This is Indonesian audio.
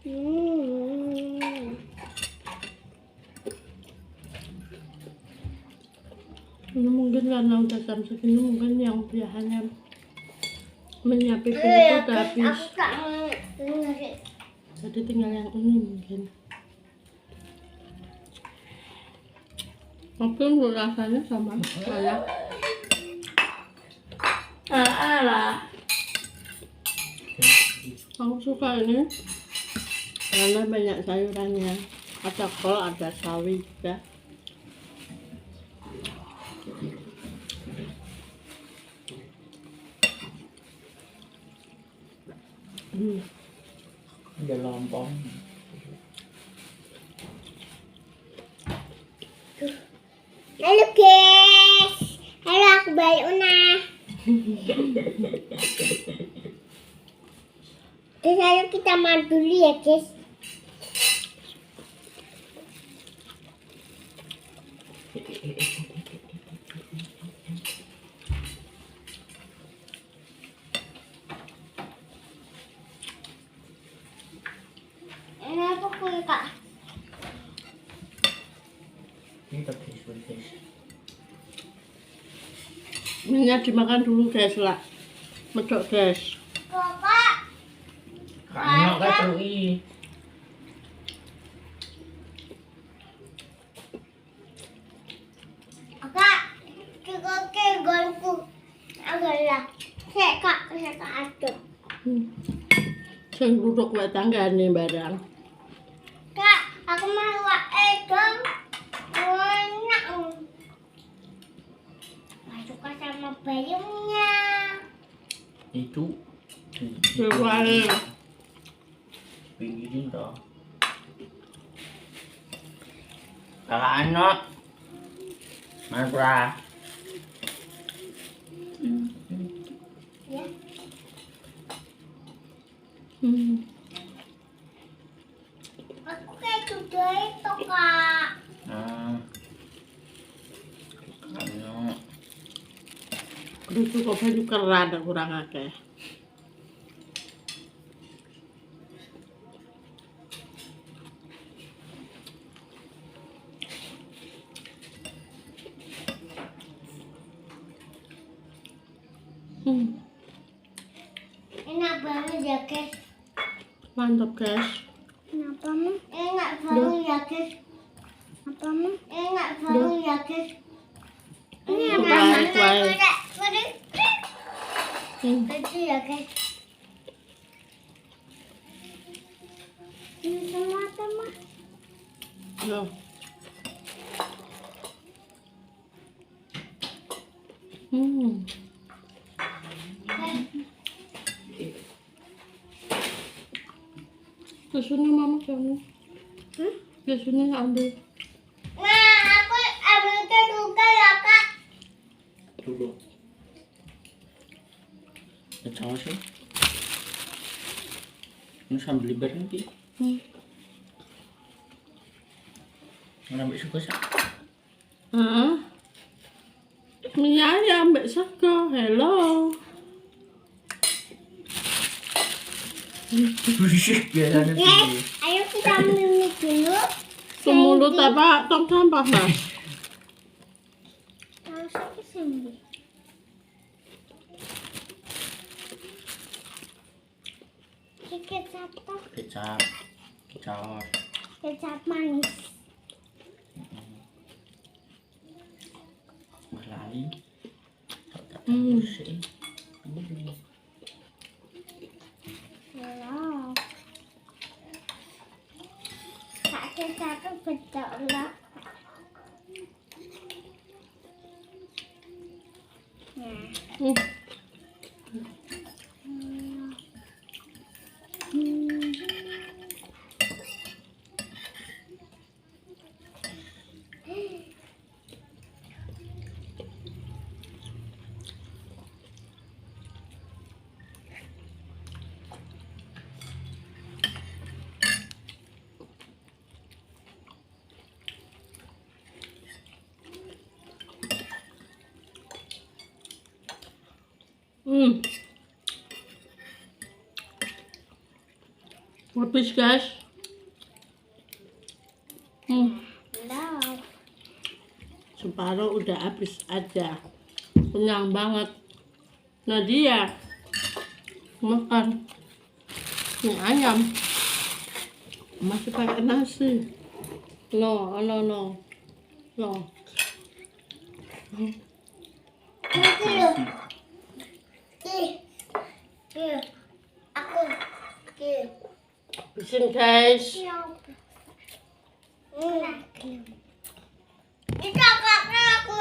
Ini mungkin karena udah jam segini, mungkin yang biasanya menyiapkan itu udah habis. Jadi tinggal yang ini mungkin. Tapi untuk rasanya sama kayak lah. Aku suka ini karena banyak sayurannya. Ada kol, ada sawi juga. Ada lompong. Halo guys, halo aku balik Una. Terus ayo kita makan dulu ya guys. Ini apa kue kak? Ini tapi guys. Minyak dimakan dulu guys lah. Medok guys. Kakak. Kayaknya kan terui. Kakak, kita ke golku. Agaklah. Saya aduk. Sing duduk wae tanggane barang. Kak, aku mau dong. Enak. Gak suka sama bayamnya. Itu. Keluarin. Pinggirin toh. Kakak anak. Mana? Ya. Aku kayak juga itu kak. Anak. Kudu cukup baju keran kurang akeh. Enak banget ya guys. Mantap guys. Kenapa mu? Enak banget ya guys. Apa mu? Enak banget ya guys. Ini apa mana? Kecil ya guys. Ini semua sama. Yo. Kesunya mama kamu. Kesunya ambil. Nah, aku ambil juga ya kak. Dulu. Kacau sih. Ini sambil libat nanti. Mana ambil suka sih? Mie ayam mbak sego. Hello. Berisik biasanya sih. Ayo kita ambil mie dulu. Semulut apa? Tong sampah mas. Harusnya ke sini. Kecap toh. Kecap. Kecap. Kecap manis. Berlari. Tak bersih. Halo. Kak kecap betul lah. Nah. Habis guys. Separuh udah habis aja. Kenyang banget. Nadia makan mie ayam masih pakai nasi. No. Aku. Habisin guys. Itu kakaknya aku.